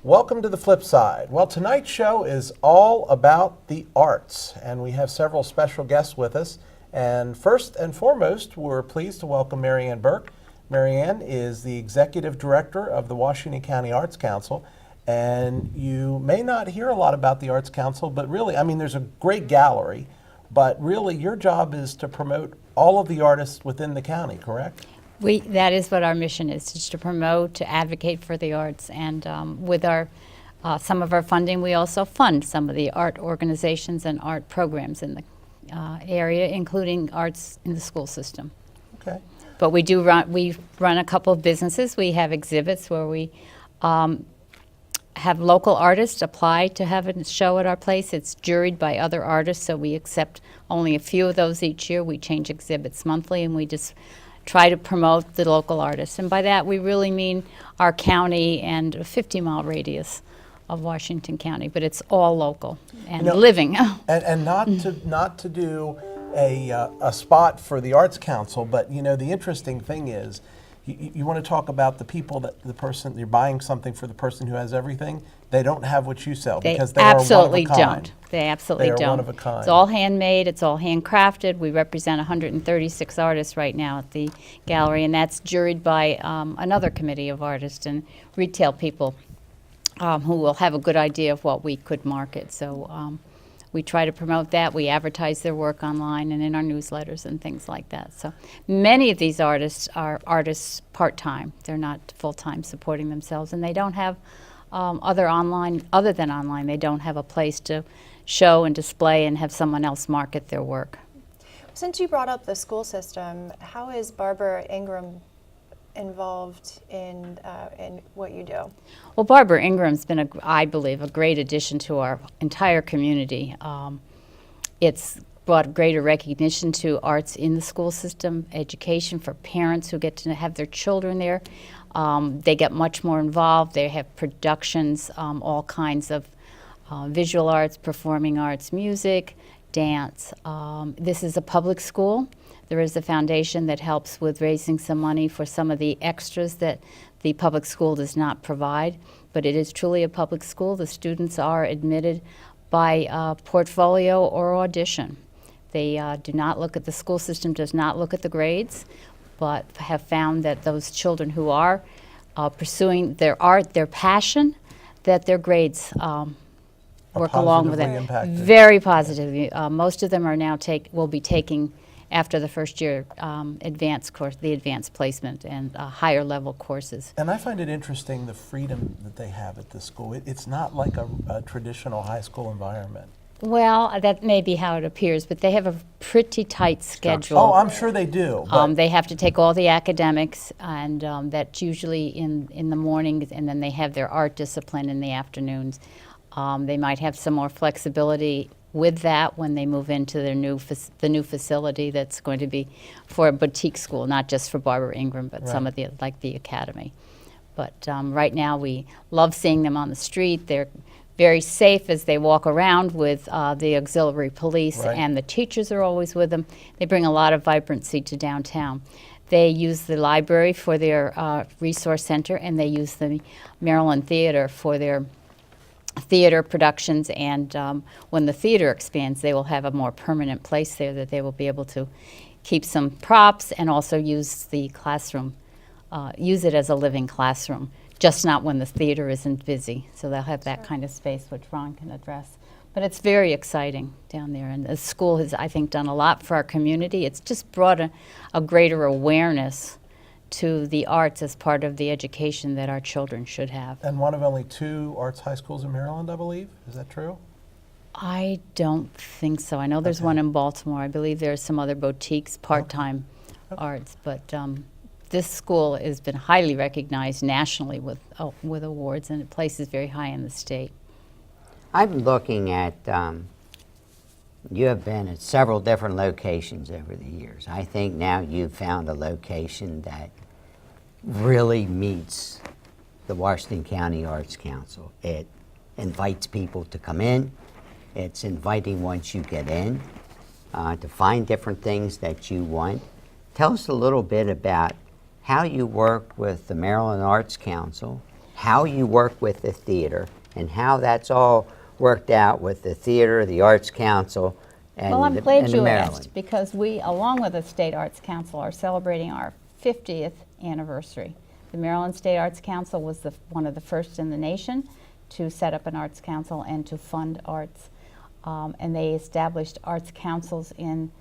Welcome to the Flip Side. Well, tonight's show is all about the arts, and we have several special guests with us. And first and foremost, we're pleased to welcome Marianne Burke. Marianne is the Executive Director of the Washington County Arts Council, and you may not hear a lot about the Arts Council, but really, I mean, there's a great gallery, but really your job is to promote all of the artists within the county, correct? That is what our mission is to promote, to advocate for the arts, and with our some of our funding, we also fund some of the art organizations and art programs in the area, including arts in the school system. Okay. But we run a couple of businesses. We have exhibits where we have local artists apply to have a show at our place. It's juried by other artists, so we accept only a few of those each year. We change exhibits monthly, and we just try to promote the local artists. And by that, we really mean our county and a 50-mile radius of Washington County, but it's all local and living. And not to do a spot for the Arts Council, but you know, the interesting thing is, you want to talk about the people that the person, you're buying something for the person who has everything, they don't have what you sell because they absolutely are one of a kind. don't. They absolutely don't. They are one of a kind. It's all handmade, it's all handcrafted. We represent 136 artists right now at the gallery, and that's juried by another committee of artists and retail people who will have a good idea of what we could market. So we try to promote that. We advertise their work online and in our newsletters and things like that. So many of these artists are artists part-time. They're not full-time supporting themselves, and they don't have other than online, they don't have a place to show and display and have someone else market their work. Since you brought up the school system, how is Barbara Ingram involved in what you do? Well, Barbara Ingram's been, I believe, a great addition to our entire community. It's brought greater recognition to arts in the school system, education for parents who get to have their children there. They get much more involved. They have productions, all kinds of visual arts, performing arts, music, dance. This is a public school. There is a foundation that helps with raising some money for some of the extras that the public school does not provide, but it is truly a public school. The students are admitted by portfolio or audition. They do not look at, the school system does not look at the grades, but have found that those children who are pursuing their art, their passion, that their grades work along with it. Impacted. Very positively. Most of them are now will be taking, after the first year, advanced course, the advanced placement and higher level courses. And I find it interesting the freedom that they have at this school. It's not like a traditional high school environment. Well, that may be how it appears, but they have a pretty tight schedule. Oh, I'm sure they do. They have to take all the academics, and that's usually in the mornings, and then they have their art discipline in the afternoons. They might have some more flexibility with that when they move into their the new facility that's going to be for a boutique school, not just for Barbara Ingram, but some of the, like the academy. But right now we love seeing them on the street. They're very safe as they walk around with the auxiliary police, and the teachers are always with them. They bring a lot of vibrancy to downtown. They use the library for their resource center, and they use the Maryland Theater for their theater productions, and when the theater expands, they will have a more permanent place there that they will be able to keep some props and also use the classroom, use it as a living classroom, just not when the theater isn't busy. So they'll have that kind of space, which Ron can address. But it's very exciting down there, and the school has, I think, done a lot for our community. It's just brought a greater awareness to the arts as part of the education that our children should have. And one of only 2 arts high schools in Maryland, I believe. Is that true? I don't think so. I know there's one in Baltimore. I believe there are some other boutiques, part-time arts, but this school has been highly recognized nationally with awards, and it places very high in the state. I'm looking at, you have been at several different locations over the years. I think now you've found a location that really meets the Washington County Arts Council. It invites people to come in. It's inviting once you get in to find different things that you want. Tell us a little bit about how you work with the Maryland Arts Council, how you work with the theater and how that's all worked out with the theater, the Arts Council, and Well, I'm the, glad and the you Maryland. asked, because we, along with the State Arts Council, are celebrating our 50th anniversary. The Maryland State Arts Council was one of the first in the nation to set up an arts council and to fund arts. And they established arts councils in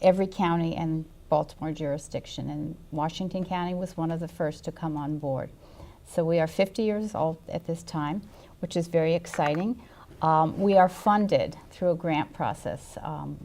every county and Baltimore jurisdiction. And Washington County was one of the first to come on board. So we are 50 years old at this time, which is very exciting. We are funded through a grant process.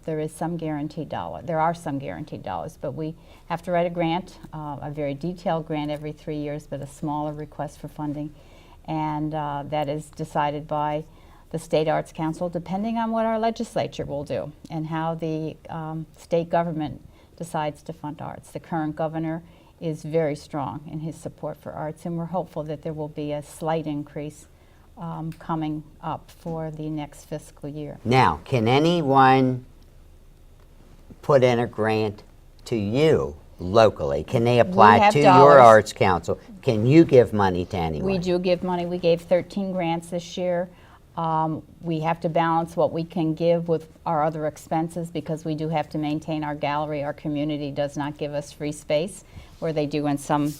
There are some guaranteed dollars, but we have to write a grant, a very detailed grant every 3 years, but a smaller request for funding. And that is decided by the State Arts Council, depending on what our legislature will do and how the state government decides to fund arts. The current governor is very strong in his support for arts, and we're hopeful that there will be a slight increase coming up for the next fiscal year. Now, can anyone put in a grant to you locally? Can they apply have to dollars. your Arts Council? Can you give money to anyone? We do give money. We gave 13 grants this year. We have to balance what we can give with our other expenses, because we do have to maintain our gallery. Our community does not give us free space, where they do in some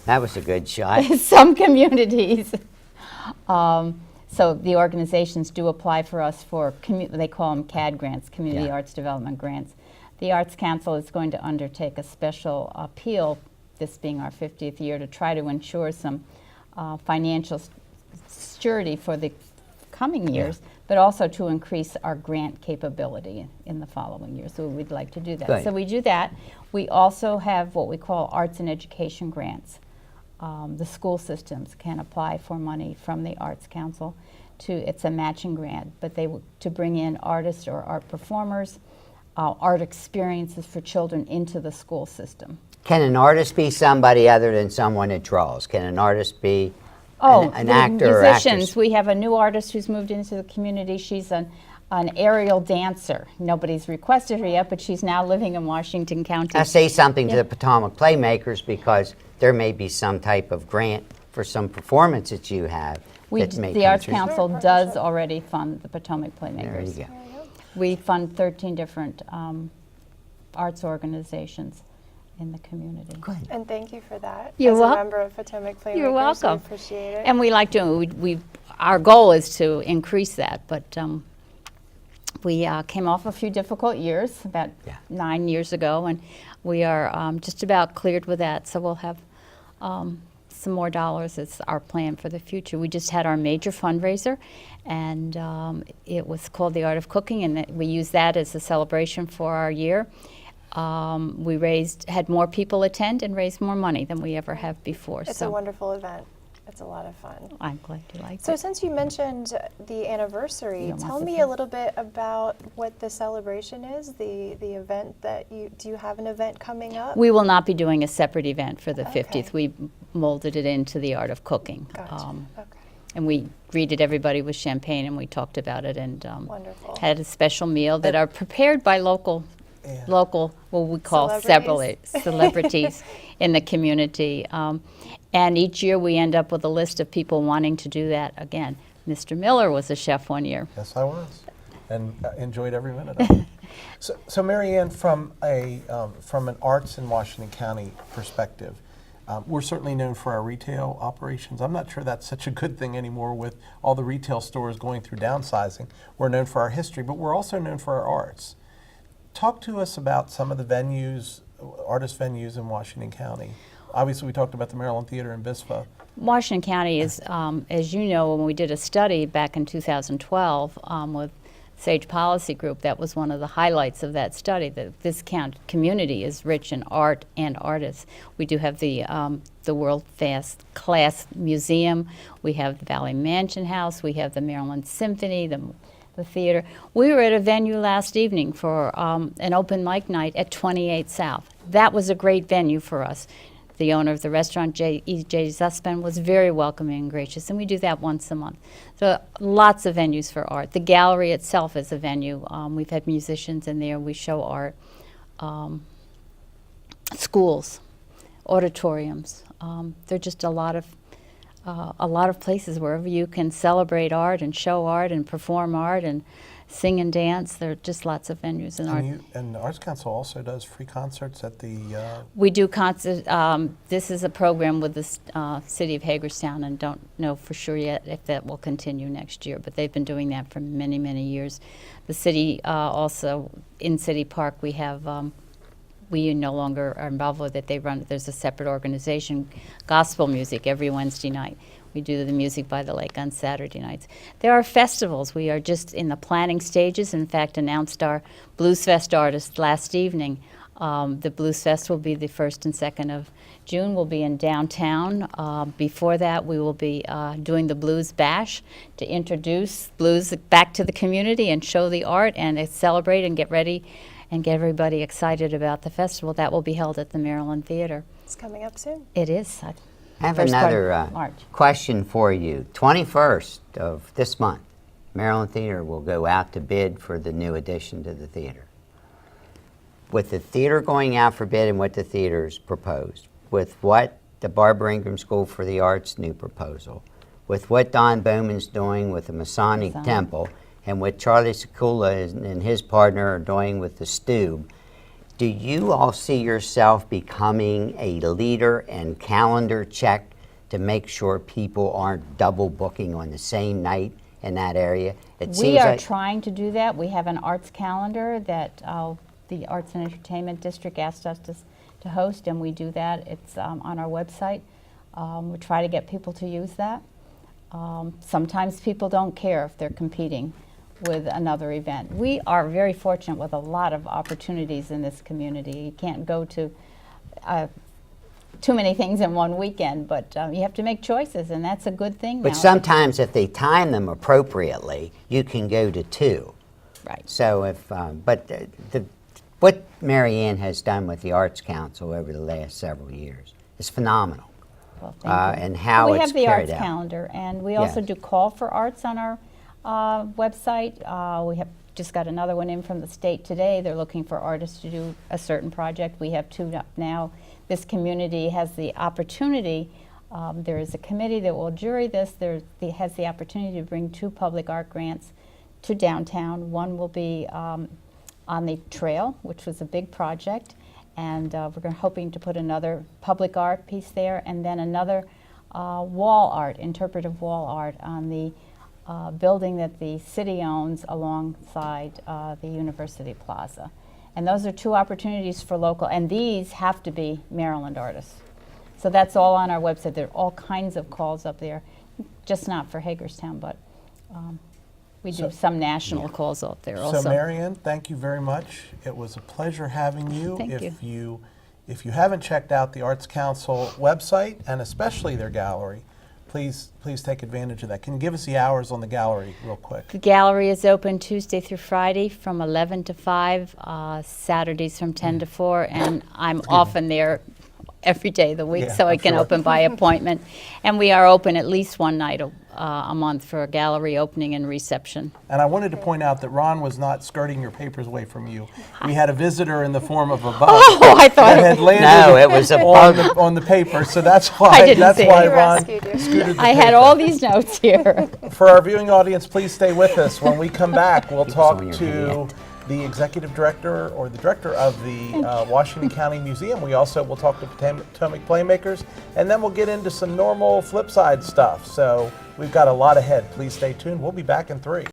That was a good shot. some communities. So the organizations do apply for us for, they call them CAD grants, Community Yeah. Arts Development Grants. The Arts Council is going to undertake a special appeal, this being our 50th year, to try to ensure some financial security for the coming years, but also to increase our grant capability in the following years. So we'd like to do that. Good. So we do that. We also have what we call arts and education grants. The school systems can apply for money from the Arts Council it's a matching grant, but to bring in artists or art performers, art experiences for children into the school system. Can an artist be somebody other than someone that draws? Can an artist be an the actor or musicians. actress? We have a new artist who's moved into the community. She's an aerial dancer. Nobody's requested her yet, but she's now living in Washington County. I say something to the Potomac Playmakers, because there may be some type of grant for some performance that you have. that may The Arts contribute. Council does already fund the Potomac Playmakers. There you go. We fund 13 different arts organizations in the community. Good. And thank you for that. You're As a welcome. member of Potomac Playmakers, You're welcome. We appreciate it. And we like to, our goal is to increase that, but we came off a few difficult years, about 9 years ago, and we are just about cleared with that, so we'll have some more dollars. It's our plan for the future. We just had our major fundraiser, and it was called The Art of Cooking, and we used that as a celebration for our year. We had more people attend and raised more money than we ever have before. It's a wonderful event. It's a lot of fun. I'm glad you liked So it. since you mentioned the anniversary, You want tell the me thing? a little bit about what the celebration is, the event that do you have an event coming up? We will not be doing a separate event for the Okay. 50th. We molded it into The Art of Cooking. Gotcha. Okay. And we greeted everybody with champagne, and we talked about it, and Wonderful. had a special meal that are prepared by local, what we call celebrities in the community. And each year we end up with a list of people wanting to do that again. Mr. Miller was a chef one year. Yes, I was, and enjoyed every minute of it. So Mary Ann, from an arts in Washington County perspective, we're certainly known for our retail operations. I'm not sure that's such a good thing anymore with all the retail stores going through downsizing. We're known for our history, but we're also known for our arts. Talk to us about some of the venues, artist venues in Washington County. Obviously, we talked about the Maryland Theater in Bispham. Washington County is, as you know, when we did a study back in 2012 with Sage Policy Group, that was one of the highlights of that study, that this community is rich in art and artists. We do have the world-class museum. We have the Valley Mansion House. We have the Maryland Symphony, the theater. We were at a venue last evening for an open mic night at 28 South. That was a great venue for us. The owner of the restaurant, E.J. Zussman, was very welcoming and gracious, and we do that once a month. So lots of venues for art. The gallery itself is a venue. We've had musicians in there. We show art. Schools, auditoriums. There are just a lot of a lot of places wherever you can celebrate art and show art and perform art and sing and dance. There are just lots of venues in art. And the Arts Council also does free concerts at the. We do concerts. This is a program with the city of Hagerstown, and don't know for sure yet if that will continue next year. But they've been doing that for many, many years. The city also in City Park we have. We no longer are involved with it. They run. There's a separate organization, gospel music every Wednesday night. We do the music by the lake on Saturday nights. There are festivals. We are just in the planning stages. In fact, announced our Blues Fest artist last evening. The Blues Fest will be the 1st and 2nd of June. We'll be in downtown. Before that, we will be doing the Blues Bash to introduce blues back to the community and show the art and celebrate and get ready and get everybody excited about the festival. That will be held at the Maryland Theater. It's coming up soon. It is. I have First part of another March. question for you. 21st of this month, Maryland Theater will go out to bid for the new addition to the theater. With the theater going out for bid and what the theater's proposed, with what the Barbara Ingram School for the Arts new proposal, with what Don Bowman's doing with the Masonic Temple, and what Charlie Sekula and his partner are doing with the Stube, do you all see yourself becoming a leader and calendar check to make sure people aren't double booking on the same night in that area? We are trying to do that. We have an arts calendar that the Arts and Entertainment District asked us to host, and we do that. It's on our website. We try to get people to use that. Sometimes people don't care if they're competing with another event. We are very fortunate with a lot of opportunities in this community. You can't go to too many things in one weekend, but you have to make choices, and that's a good thing now. But sometimes if they time them appropriately, you can go to 2. Right. So if, what Mary Ann has done with the Arts Council over the last several years is phenomenal. Well, thank you. And how we it's have the carried arts out. calendar, and we also do call for arts on our website. We have just got another one in from the state today. They're looking for artists to do a certain project. We have 2 up now. This community has the opportunity. There is a committee that will jury this. Has the opportunity to bring 2 public art grants to downtown. One will be on the trail, which was a big project, and we're hoping to put another public art piece there, and then another wall art, interpretive wall art on the building that the city owns alongside the University Plaza. And those are 2 opportunities for local, and these have to be Maryland artists. So that's all on our website. There are all kinds of calls up there, just not for Hagerstown, but we do some national calls out there also. So Marianne, thank you very much. It was a pleasure having you. Thank you. If you haven't checked out the Arts Council website, and especially their gallery, please take advantage of that. Can you give us the hours on the gallery real quick? The gallery is open Tuesday through Friday from 11 to 5, Saturdays from 10 to 4, and I'm often there every day of the week, Yeah, so I I'm can sure. open by appointment. And we are open at least one night a month for a gallery opening and reception. And I wanted to point out that Ron was not skirting your papers away from you. We had a visitor in the form of a bug Oh, I thought that had landed No, it was a bug. on the paper, so that's why didn't see why it. He Ron rescued you. scooted the I had paper. all these notes here. For our viewing audience, please stay with us. When we come back, we'll talk on your to the executive director or the director of the Washington County Museum. We also will talk to Potomac Playmakers, and then we'll get into some normal FlipSide stuff. So we've got a lot ahead. Please stay tuned. We'll be back in 3.